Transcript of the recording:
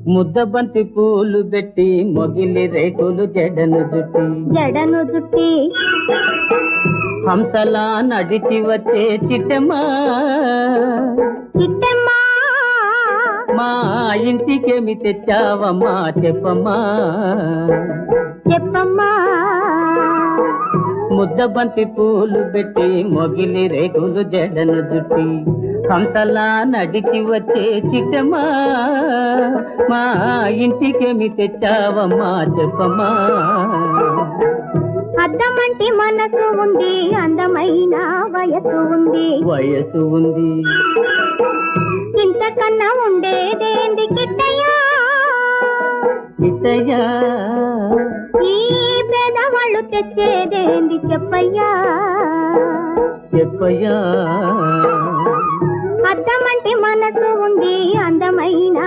ముద్దబంతి పూలు పెట్టి మొగిలి రేకులు జడను జుట్టి హంసలా నడిచి వచ్చే చిట్టమ్మా మా ఇంటికేమి తెచ్చావమ్మా చెప్పమ్మా ముద్దబంతి పూలు పెట్టి మొగిలి రేకులు జడను జుట్టి హంసలా నడిచి వచ్చే చిట్టమ్మా మా ఇంటికేమి తెచ్చావమ్మా చెప్పమ్మా అద్దమంటి మనసు ఉంది అందమైన వయసు ఉంది ఇంతకన్నా ఉండేదేంది కిట్టయ్యా ఈ పేదవాళ్ళు తెచ్చేదేంది చెప్పయ్యా అద్దమంటి మనసు ఉంది అందమైన